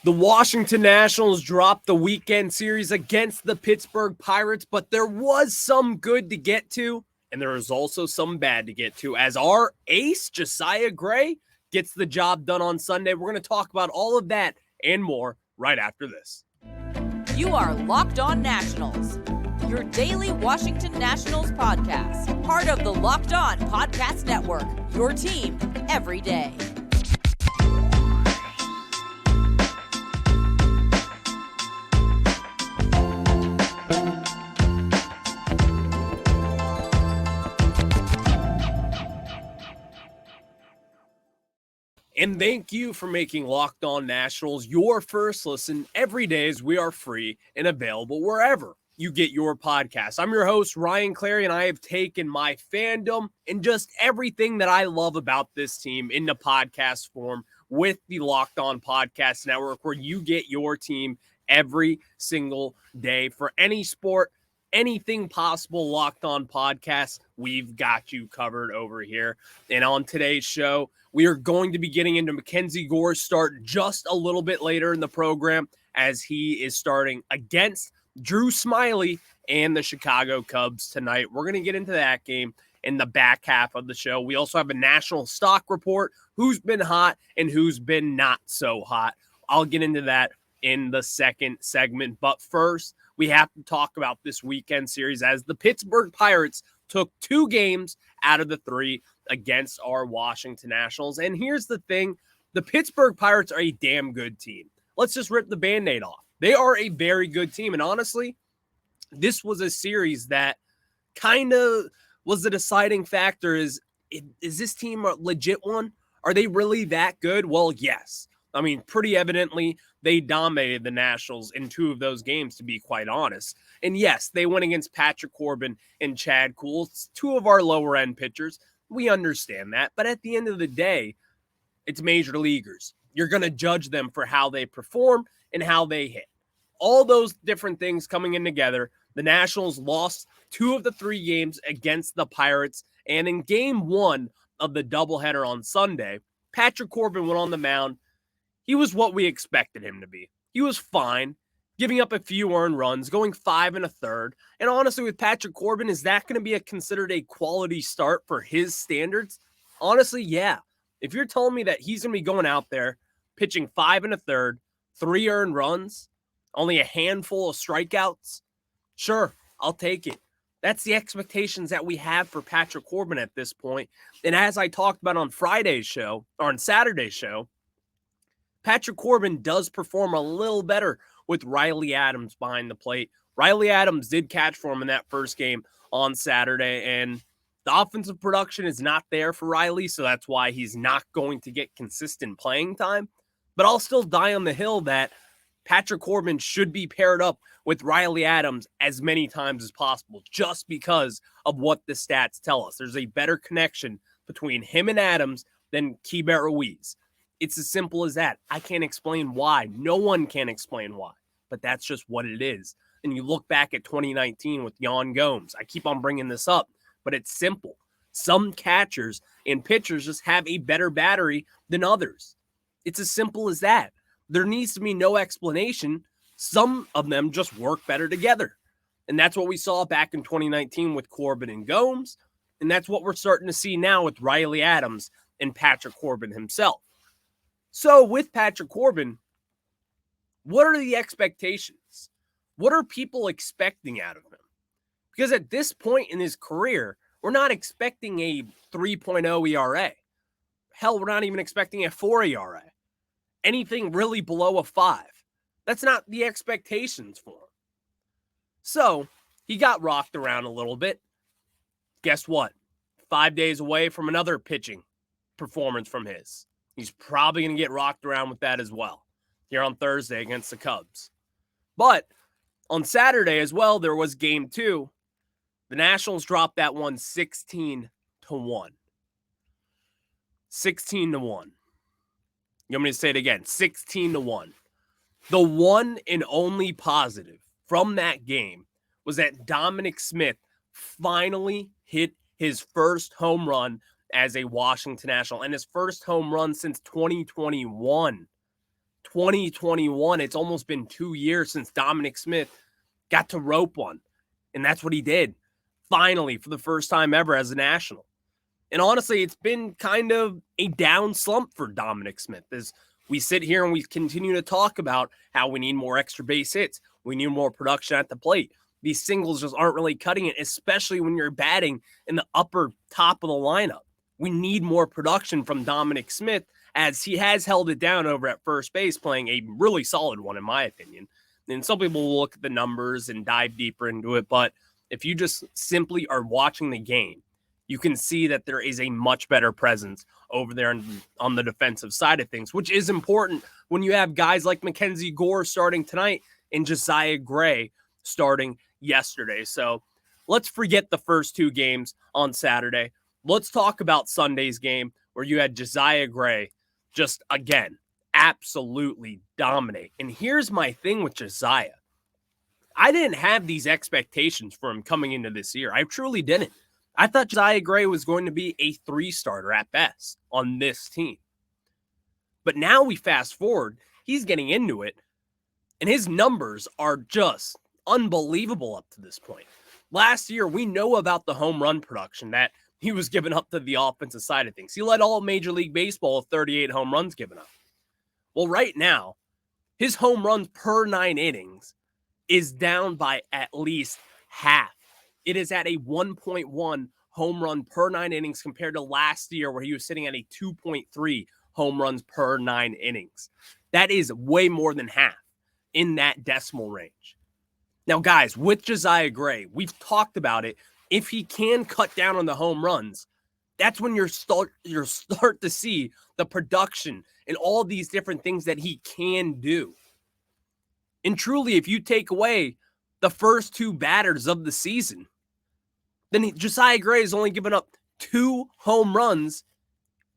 The Washington Nationals dropped the weekend series against the Pittsburgh Pirates, but there was some good to get to, and there was also some bad to get to, as our ace, Josiah Gray, gets the job done on Sunday. We're going to talk about all of that and more right after this. You are Locked On Nationals, your daily Washington Nationals podcast, part of the Locked On Podcast Network, your team every day. And thank you for making Locked On Nationals your first listen every day, as we are free and available wherever you get your podcast. I'm your host, Ryan Clary, and I have taken my fandom and just everything that I love about this team into podcast form with the Locked On Podcast Network, where you get your team every single day for any sport, anything possible. Locked On Podcast, we've got you covered over here. And on today's show, we are going to be getting into Mackenzie Gire's start just a little bit later in the program, as he is starting against Drew Smyly and the Chicago Cubs tonight. We're going to get into that game in the back half of the show. We also have a national stock report, who's been hot and who's been not so hot. I'll get into that in the second segment. But first, we have to talk about this weekend series, as the Pittsburgh Pirates took 2 games out of the 3 against our Washington Nationals. And here's the thing, the Pittsburgh Pirates are a damn good team. Let's just rip the Band-Aid off. They are a very good team. And honestly, this was a series that kind of was the deciding factor. Is this team a legit one? Are they really that good? Well, yes. I mean, pretty evidently, they dominated the Nationals in 2 of those games, to be quite honest. And yes, they went against Patrick Corbin and Chad Kuhl, 2 of our lower-end pitchers. We understand that. But at the end of the day, it's major leaguers. You're going to judge them for how they perform and how they hit. All those different things coming in together, the Nationals lost 2 of the 3 games against the Pirates. And in game 1 of the doubleheader on Sunday, Patrick Corbin went on the mound. He was what we expected him to be. He was fine, giving up a few earned runs, going 5 1/3. And honestly, with Patrick Corbin, is that going to be considered a quality start for his standards? Honestly, yeah. If you're telling me that he's going to be going out there, pitching 5 1/3, 3 earned runs, only a handful of strikeouts, sure, I'll take it. That's the expectations that we have for Patrick Corbin at this point. And as I talked about on Friday's show, or on Saturday's show, Patrick Corbin does perform a little better with Riley Adams behind the plate. Riley Adams did catch for him in that first game on Saturday, and the offensive production is not there for Riley, so that's why he's not going to get consistent playing time. But I'll still die on the hill that Patrick Corbin should be paired up with Riley Adams as many times as possible, just because of what the stats tell us. There's a better connection between him and Adams than Keibert Ruiz. It's as simple as that. I can't explain why. No one can explain why, but that's just what it is. And you look back at 2019 with Yan Gomes. I keep on bringing this up, but it's simple. Some catchers and pitchers just have a better battery than others. It's as simple as that. There needs to be no explanation. Some of them just work better together. And that's what we saw back in 2019 with Corbin and Gomes. And that's what we're starting to see now with Riley Adams and Patrick Corbin himself. So with Patrick Corbin, what are the expectations? What are people expecting out of him? Because at this point in his career, we're not expecting a 3.0 ERA. Hell, we're not even expecting a 4 ERA. Anything really below a 5. That's not the expectations for him. So he got rocked around a little bit. Guess what? 5 days away from another pitching performance from his. He's probably going to get rocked around with that as well here on Thursday against the Cubs. But on Saturday as well, there was game 2. The Nationals dropped that one 16-1. 16-1. You want me to say it again? 16-1. The one and only positive from that game was that Dominic Smith finally hit his first home run as a Washington National, and his first home run since 2021. 2021, it's almost been 2 years since Dominic Smith got to rope one. And that's what he did, finally, for the first time ever as a national. And honestly, it's been kind of a down slump for Dominic Smith as we sit here and we continue to talk about how we need more extra base hits. We need more production at the plate. These singles just aren't really cutting it, especially when you're batting in the upper top of the lineup. We need more production from Dominic Smith as he has held it down over at first base, playing a really solid one, in my opinion. And some people will look at the numbers and dive deeper into it, but if you just simply are watching the game, you can see that there is a much better presence over there on the defensive side of things, which is important when you have guys like Mackenzie Gire starting tonight and Josiah Gray starting yesterday. So let's forget the first two games on Saturday. Let's talk about Sunday's game where you had Josiah Gray just, again, absolutely dominate. And here's my thing with Josiah. I didn't have these expectations for him coming into this year. I truly didn't. I thought Josiah Gray was going to be a 3-starter at best on this team. But now we fast forward, he's getting into it, and his numbers are just unbelievable up to this point. Last year, we know about the home run production that he was giving up to the offensive side of things. He led all Major League Baseball with 38 home runs given up. Well, right now, his home runs per 9 innings is down by at least half. It is at a 1.1 home run per 9 innings compared to last year where he was sitting at a 2.3 home runs per 9 innings. That is way more than half in that decimal range. Now, guys, with Josiah Gray, we've talked about it. If he can cut down on the home runs, that's when you're start to see the production and all these different things that he can do. And truly, if you take away the first two batters of the season, then Josiah Gray has only given up 2 home runs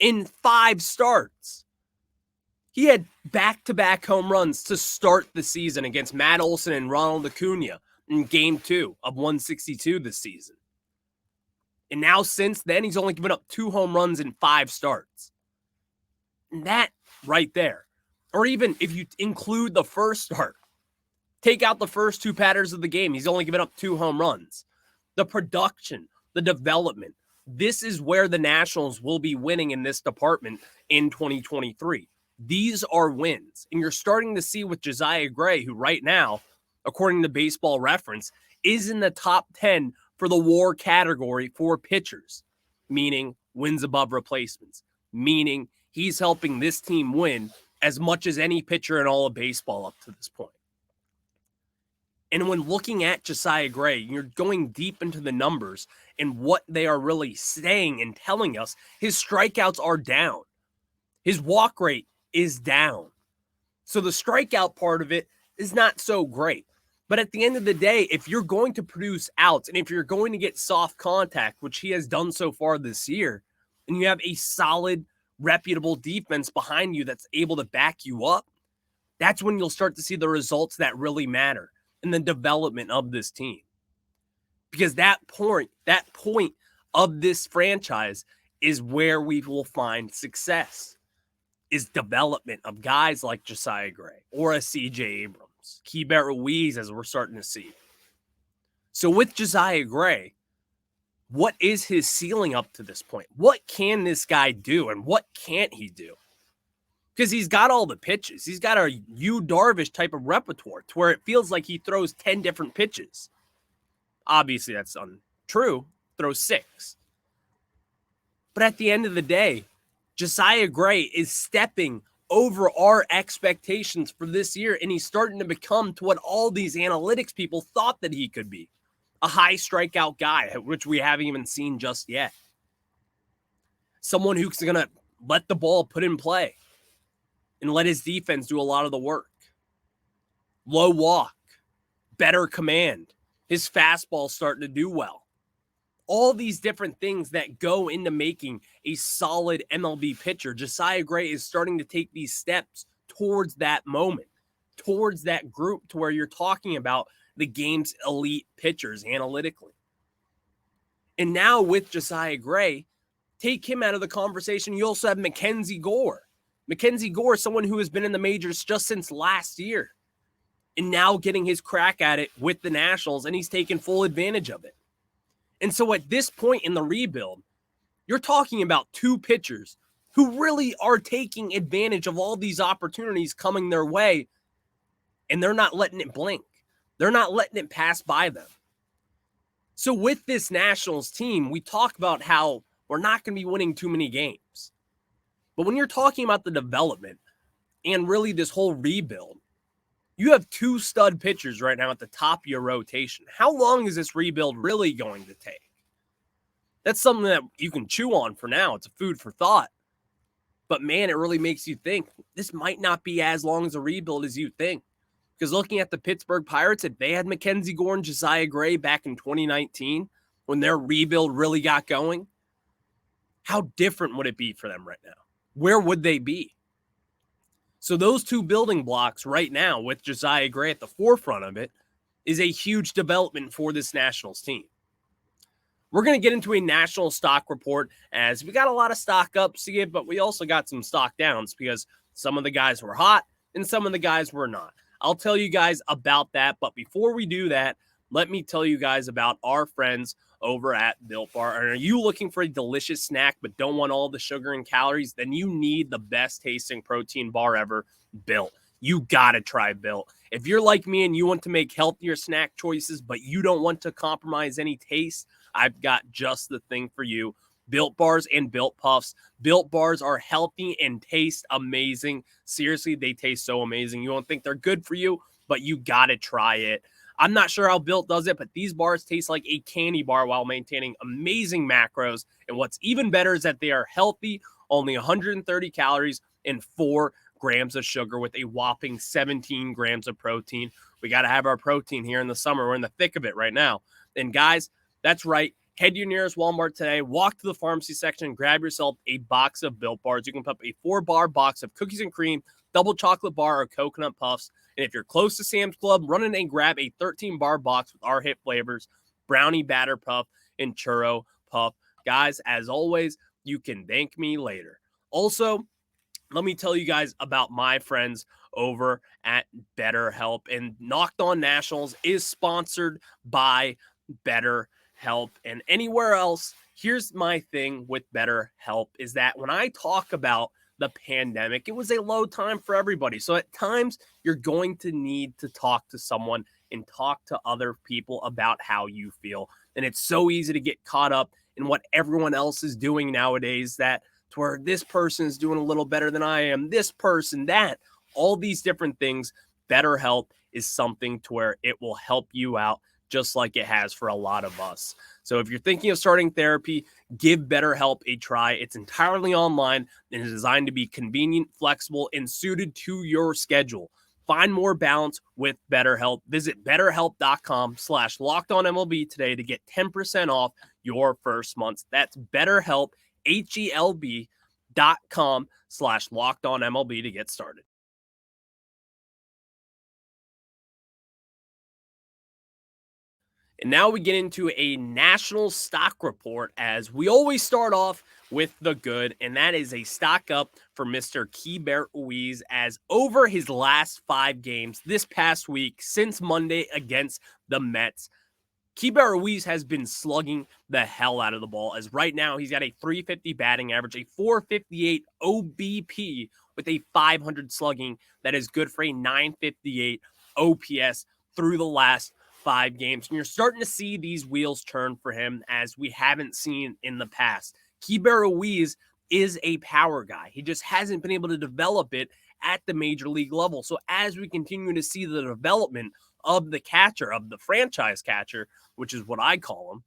in 5 starts. He had back-to-back home runs to start the season against Matt Olson and Ronald Acuna in Game 2 of 162 this season. And now since then, he's only given up 2 home runs in 5 starts. And that right there, or even if you include the first start, take out the first 2 batters of the game, he's only given up 2 home runs. The production, the development, this is where the Nationals will be winning in this department in 2023. These are wins. And you're starting to see with Josiah Gray, who right now, according to Baseball Reference, is in the top 10 for the WAR category for pitchers, meaning wins above replacements, meaning he's helping this team win as much as any pitcher in all of baseball up to this point. And when looking at Josiah Gray, you're going deep into the numbers and what they are really saying and telling us. His strikeouts are down. His walk rate is down. So the strikeout part of it is not so great. But at the end of the day, if you're going to produce outs and if you're going to get soft contact, which he has done so far this year, and you have a solid, reputable defense behind you that's able to back you up, that's when you'll start to see the results that really matter in the development of this team. Because that point of this franchise is where we will find success, is development of guys like Josiah Gray or a CJ Abrams, Keibert Ruiz, as we're starting to see. So with Josiah Gray, what is his ceiling up to this point? What can this guy do and what can't he do? Because he's got all the pitches. He's got a Yu Darvish type of repertoire to where it feels like he throws 10 different pitches. Obviously, that's untrue. Throws 6. But at the end of the day, Josiah Gray is stepping over our expectations for this year, and he's starting to become to what all these analytics people thought that he could be. A high strikeout guy, which we haven't even seen just yet. Someone who's going to let the ball put in play and let his defense do a lot of the work. Low walk, better command. His fastball starting to do well. All these different things that go into making a solid MLB pitcher. Josiah Gray is starting to take these steps towards that moment, towards that group to where you're talking about the game's elite pitchers analytically. And now with Josiah Gray, take him out of the conversation. You also have Mackenzie Gire. Mackenzie Gire, someone who has been in the majors just since last year and now getting his crack at it with the Nationals, and he's taken full advantage of it. And so at this point in the rebuild, you're talking about two pitchers who really are taking advantage of all these opportunities coming their way, and they're not letting it blink. They're not letting it pass by them. So with this Nationals team, we talk about how we're not going to be winning too many games. But when you're talking about the development and really this whole rebuild, you have two stud pitchers right now at the top of your rotation. How long is this rebuild really going to take? That's something that you can chew on for now. It's a food for thought. But man, it really makes you think this might not be as long as a rebuild as you think. Because looking at the Pittsburgh Pirates, if they had Mackenzie Gire and Josiah Gray back in 2019, when their rebuild really got going, how different would it be for them right now? Where would they be? So those two building blocks right now with Josiah Gray at the forefront of it is a huge development for this Nationals team. We're going to get into a national stock report as we got a lot of stock ups to give, but we also got some stock downs because some of the guys were hot and some of the guys were not. I'll tell you guys about that, but before we do that, let me tell you guys about our friends over at Built Bar. And are you looking for a delicious snack but don't want all the sugar and calories? Then you need the best tasting protein bar ever, Built. You got to try Built. If you're like me and you want to make healthier snack choices but you don't want to compromise any taste, I've got just the thing for you. Built Bars and Built Puffs. Built Bars are healthy and taste amazing. Seriously, they taste so amazing. You won't think they're good for you, but you got to try it. I'm not sure how Built does it, but these bars taste like a candy bar while maintaining amazing macros. And what's even better is that they are healthy, only 130 calories and 4 grams of sugar with a whopping 17 grams of protein. We got to have our protein here in the summer. We're in the thick of it right now. And guys, that's right. Head to your nearest Walmart today, walk to the pharmacy section, and grab yourself a box of Built Bars. You can put up a 4-bar box of cookies and cream, double chocolate bar, or coconut puffs. And if you're close to Sam's Club, run in and grab a 13-bar box with our hit flavors, brownie batter puff and churro puff. Guys, as always, you can thank me later. Also, let me tell you guys about my friends over at BetterHelp. And Knocked On Nationals is sponsored by BetterHelp. And anywhere else, here's my thing with BetterHelp is that when I talk about the pandemic, it was a low time for everybody. So at times you're going to need to talk to someone and talk to other people about how you feel. And it's so easy to get caught up in what everyone else is doing nowadays, that to where this person is doing a little better than I am, this person, that, all these different things. BetterHelp is something to where it will help you out just like it has for a lot of us. So if you're thinking of starting therapy, give BetterHelp a try. It's entirely online and is designed to be convenient, flexible, and suited to your schedule. Find more balance with BetterHelp. Visit BetterHelp.com/LockedOnMLB today to get 10% off your first month. That's BetterHelp, HELB.com/LockedOnMLB to get started. And now we get into a national stock report, as we always start off with the good, and that is a stock up for Mr. Keibert Ruiz, as over his last 5 games this past week since Monday against the Mets, Keibert Ruiz has been slugging the hell out of the ball, as right now he's got a .350 batting average, a .458 OBP with a .500 slugging. That is good for a .958 OPS through the last 5 games. And you're starting to see these wheels turn for him as we haven't seen in the past. Keibert Ruiz is a power guy. He just hasn't been able to develop it at the major league level. So as we continue to see the development of the catcher, of the franchise catcher, which is what I call him,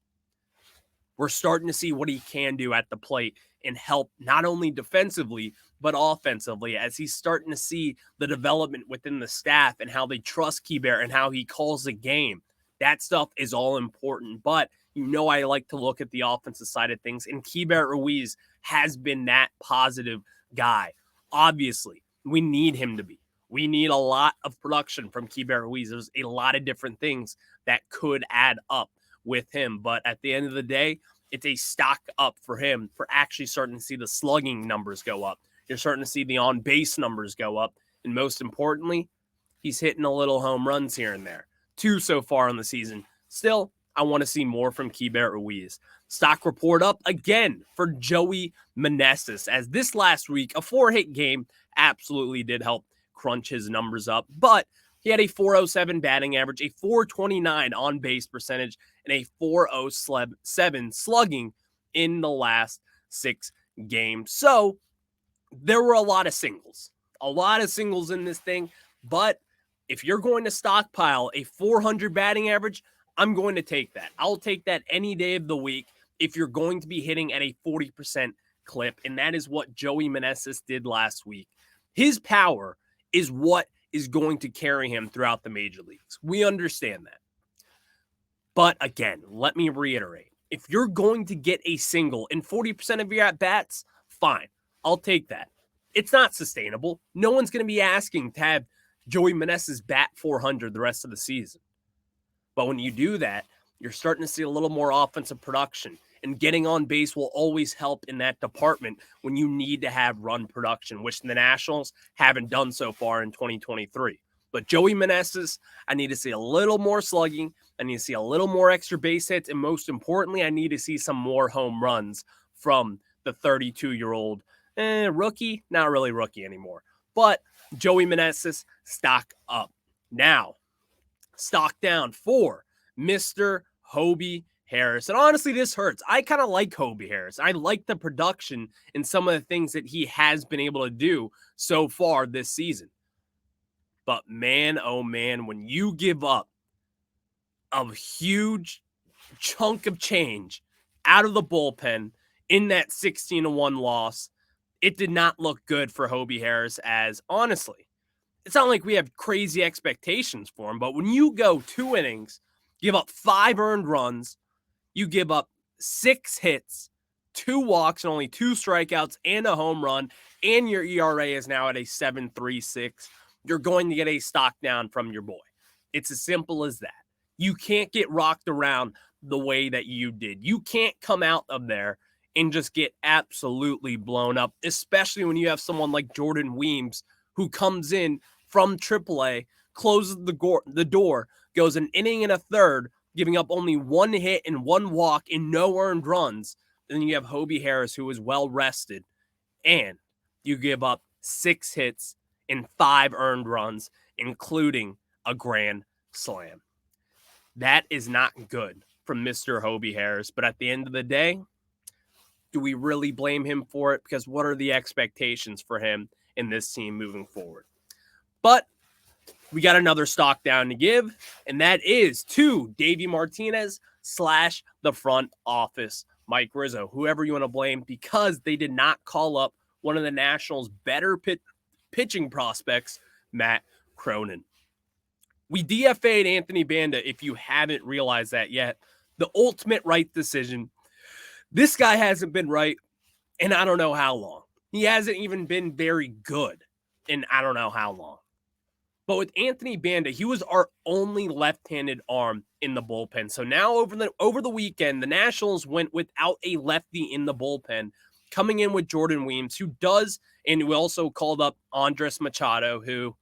we're starting to see what he can do at the plate and help not only defensively, but offensively, as he's starting to see the development within the staff and how they trust Keibert and how he calls the game. That stuff is all important, but you know I like to look at the offensive side of things, and Keibert Ruiz has been that positive guy. Obviously, we need him to be. We need a lot of production from Keibert Ruiz. There's a lot of different things that could add up with him, but at the end of the day, it's a stock up for him for actually starting to see the slugging numbers go up. You're starting to see the on-base numbers go up. And most importantly, he's hitting a little home runs here and there. 2 so far in the season. Still, I want to see more from Keibert Ruiz. Stock report up again for Joey Meneses, as this last week, a 4-hit game absolutely did help crunch his numbers up. But he had a 407 batting average, a 429 on-base percentage, and a 407 slugging in the last 6 games. So there were a lot of singles in this thing. But if you're going to stockpile a 400 batting average, I'm going to take that. I'll take that any day of the week if you're going to be hitting at a 40% clip. And that is what Joey Meneses did last week. His power is what is going to carry him throughout the major leagues. We understand that. But again, let me reiterate. If you're going to get a single in 40% of your at-bats, fine. I'll take that. It's not sustainable. No one's going to be asking to have Joey Meneses bat 400 the rest of the season. But when you do that, you're starting to see a little more offensive production. And getting on base will always help in that department when you need to have run production, which the Nationals haven't done so far in 2023. But Joey Meneses, I need to see a little more slugging. I need to see a little more extra base hits. And most importantly, I need to see some more home runs from the 32-year-old rookie. Not really rookie anymore. But Joey Meneses, stock up. Now, stock down for Mr. Hobie Harris. And honestly, this hurts. I kind of like Hobie Harris. I like the production and some of the things that he has been able to do so far this season. But man, oh man, when you give up a huge chunk of change out of the bullpen in that 16-1 loss, it did not look good for Hobie Harris, as honestly, it's not like we have crazy expectations for him, but when you go 2 innings, give up 5 earned runs, you give up 6 hits, 2 walks, and only 2 strikeouts, and a home run, and your ERA is now at a 7.36, you're going to get a stock down from your boy. It's as simple as that. You can't get rocked around the way that you did. You can't come out of there and just get absolutely blown up, especially when you have someone like Jordan Weems who comes in from AAA, closes the door, goes an inning and a third, giving up only 1 hit and 1 walk and no earned runs. Then you have Hobie Harris, who is well rested, and you give up 6 hits and 5 earned runs, including a grand slam. That is not good from Mr. Hobie Harris. But at the end of the day, do we really blame him for it? Because what are the expectations for him in this team moving forward? But we got another stock down to give, and that is to Davey Martinez / the front office, Mike Rizzo, whoever you want to blame, because they did not call up one of the Nationals' better pitching prospects, Matt Cronin. We DFA'd Anthony Banda, if you haven't realized that yet. The ultimate right decision. This guy hasn't been right in I don't know how long. He hasn't even been very good in I don't know how long. But with Anthony Banda, he was our only left-handed arm in the bullpen. So now over the weekend, the Nationals went without a lefty in the bullpen, coming in with Jordan Weems, who does, and we also called up Andres Machado, who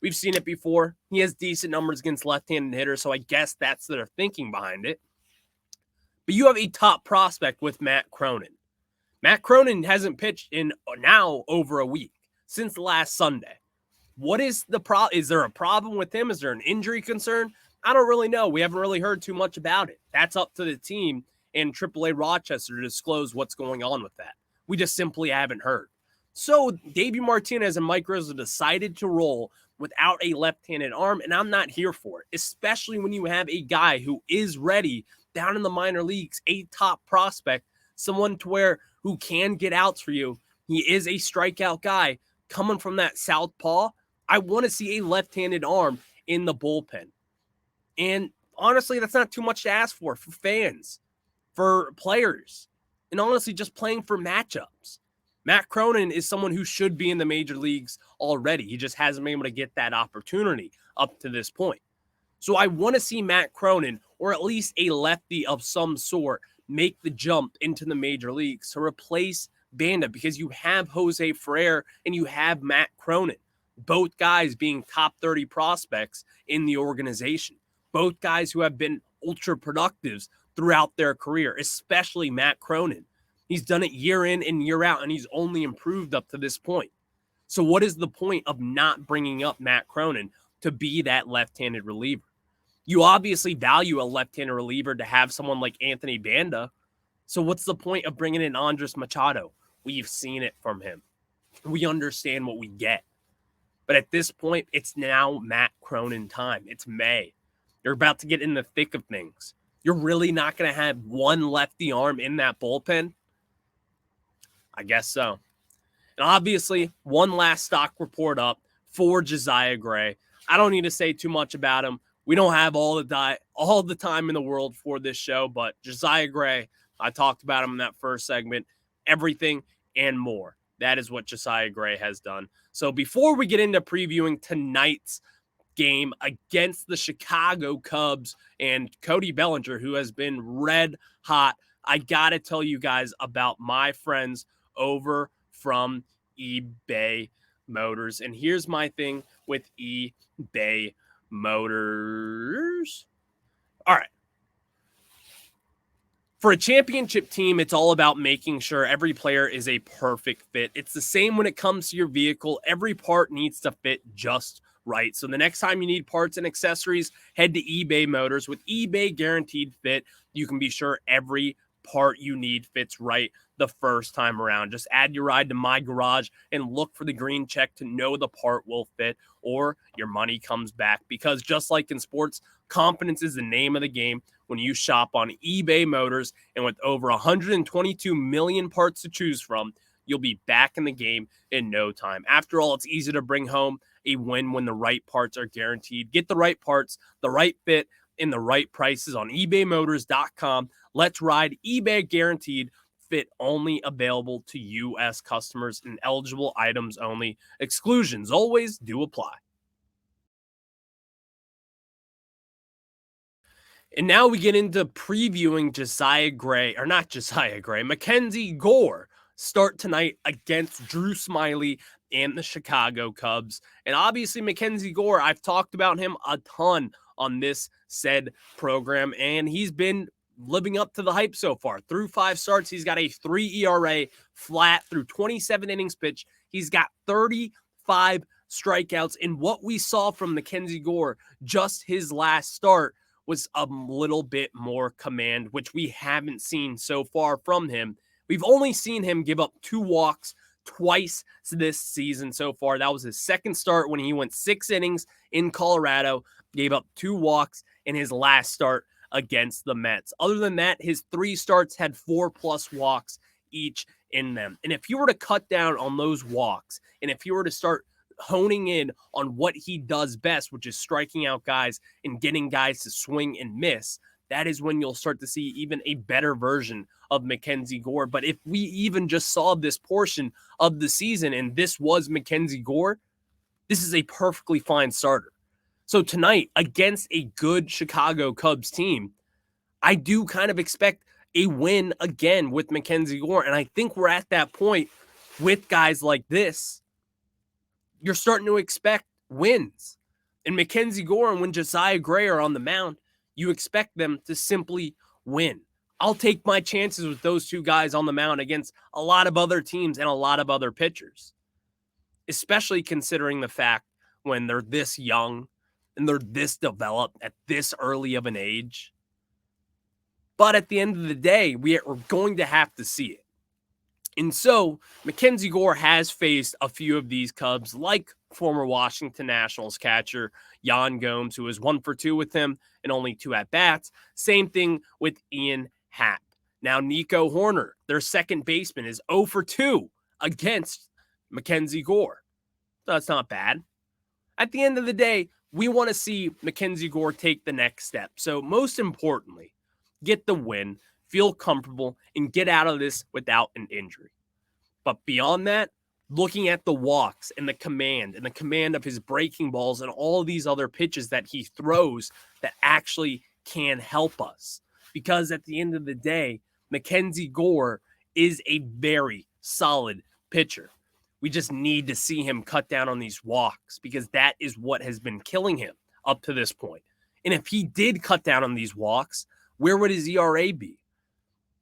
we've seen it before. He has decent numbers against left-handed hitters, so I guess that's their thinking behind it. But you have a top prospect with Matt Cronin. Matt Cronin hasn't pitched in now over a week, since last Sunday. What is the problem? Is there a problem with him? Is there an injury concern? I don't really know. We haven't really heard too much about it. That's up to the team and AAA Rochester to disclose what's going on with that. We just simply haven't heard. So Davey Martinez and Mike Rizzo decided to roll without a left-handed arm, and I'm not here for it, especially when you have a guy who is ready down in the minor leagues, a top prospect, someone who can get outs for you. He is a strikeout guy coming from that southpaw. I want to see a left-handed arm in the bullpen. And honestly, that's not too much to ask for fans, for players, and honestly, just playing for matchups. Matt Cronin is someone who should be in the major leagues already. He just hasn't been able to get that opportunity up to this point. So I want to see Matt Cronin, or at least a lefty of some sort, make the jump into the major leagues to replace Banda because you have Jose Ferrer and you have Matt Cronin, both guys being top 30 prospects in the organization, both guys who have been ultra productive throughout their career, especially Matt Cronin. He's done it year in and year out, and he's only improved up to this point. So what is the point of not bringing up Matt Cronin to be that left-handed reliever? You obviously value a left-handed reliever to have someone like Anthony Banda. So what's the point of bringing in Andres Machado? We've seen it from him. We understand what we get. But at this point, it's now Matt Cronin time. It's May. You're about to get in the thick of things. You're really not going to have one lefty arm in that bullpen? I guess so. And obviously, one last stock report up for Josiah Gray. I don't need to say too much about him. We don't have all the time in the world for this show, but Josiah Gray, I talked about him in that first segment, everything and more. That is what Josiah Gray has done. So before we get into previewing tonight's game against the Chicago Cubs and Cody Bellinger, who has been red hot, I got to tell you guys about my friends over from eBay Motors. And here's my thing with eBay Motors. All right. For a championship team, it's all about making sure every player is a perfect fit. It's the same when it comes to your vehicle. Every part needs to fit just right. So the next time you need parts and accessories, head to eBay Motors. With eBay Guaranteed Fit, you can be sure every part you need fits right the first time around. Just add your ride to My Garage and look for the green check to know the part will fit, or your money comes back. Because just like in sports, confidence is the name of the game when you shop on eBay Motors. And with over 122 million parts to choose from, you'll be back in the game in no time. After all, it's easy to bring home a win when the right parts are guaranteed. Get the right parts, the right fit, and the right prices on ebaymotors.com. Let's ride. eBay Guaranteed Fit, only available to U.S. customers and eligible items only. Exclusions always do apply. And now we get into previewing Mackenzie Gire start tonight against Drew Smyly and the Chicago Cubs. And obviously Mackenzie Gire, I've talked about him a ton on this said program, and he's been living up to the hype so far. Through 5 starts, he's got a 3 ERA flat through 27 innings pitched. He's got 35 strikeouts. And what we saw from Mackenzie Gire, just his last start, was a little bit more command, which we haven't seen so far from him. We've only seen him give up 2 walks twice this season so far. That was his second start when he went 6 innings in Colorado, gave up 2 walks in his last start against the Mets. Other than that, his 3 starts had 4+ walks each in them. And if you were to cut down on those walks, and if you were to start honing in on what he does best, which is striking out guys and getting guys to swing and miss, that is when you'll start to see even a better version of Mackenzie Gire. But if we even just saw this portion of the season and this was Mackenzie Gire, this is a perfectly fine starter. So tonight, against a good Chicago Cubs team, I do kind of expect a win again with Mackenzie Gire. And I think we're at that point with guys like this. You're starting to expect wins. And Mackenzie Gire and when Josiah Gray are on the mound, you expect them to simply win. I'll take my chances with those 2 guys on the mound against a lot of other teams and a lot of other pitchers, especially considering the fact when they're this young and they're this developed at this early of an age. But at the end of the day, we're going to have to see it. And so Mackenzie Gire has faced a few of these Cubs, like former Washington Nationals catcher Yan Gomes, who is 1 for 2 with him and only 2 at-bats. Same thing with Ian Happ. Now, Nico Horner, their second baseman, is 0 for 2 against Mackenzie Gire. So that's not bad. At the end of the day, we want to see Mackenzie Gire take the next step. So most importantly, get the win, feel comfortable, and get out of this without an injury. But beyond that, looking at the walks and the command of his breaking balls and all of these other pitches that he throws that actually can help us. Because at the end of the day, Mackenzie Gire is a very solid pitcher. We just need to see him cut down on these walks because that is what has been killing him up to this point. And if he did cut down on these walks, where would his ERA be?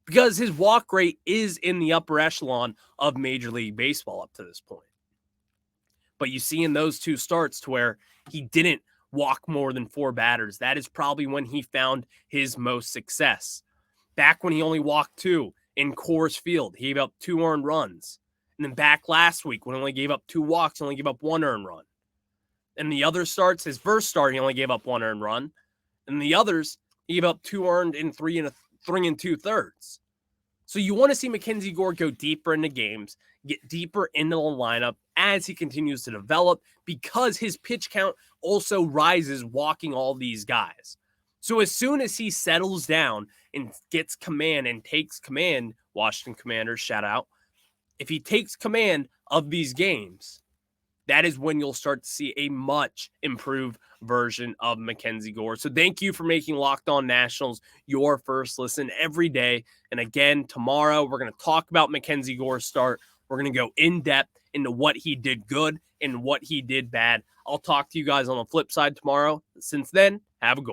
Because his walk rate is in the upper echelon of Major League Baseball up to this point. But you see in those two starts to where he didn't walk more than 4 batters. That is probably when he found his most success. Back when he only walked 2 in Coors Field, he gave up 2 earned runs. And then back last week when he only gave up 2 walks, he only gave up 1 earned run. And the other starts, his first start, he only gave up 1 earned run. And the others, he gave up 2 earned in 3 2/3. So you want to see Mackenzie Gire go deeper into games, get deeper into the lineup as he continues to develop because his pitch count also rises walking all these guys. So as soon as he settles down and gets command and takes command, Washington Commanders, shout out, if he takes command of these games, that is when you'll start to see a much improved version of Mackenzie Gire. So thank you for making Locked On Nationals your first listen every day. And again, tomorrow we're going to talk about Mackenzie Gire's start. We're going to go in depth into what he did good and what he did bad. I'll talk to you guys on the flip side tomorrow. Since then, have a good one.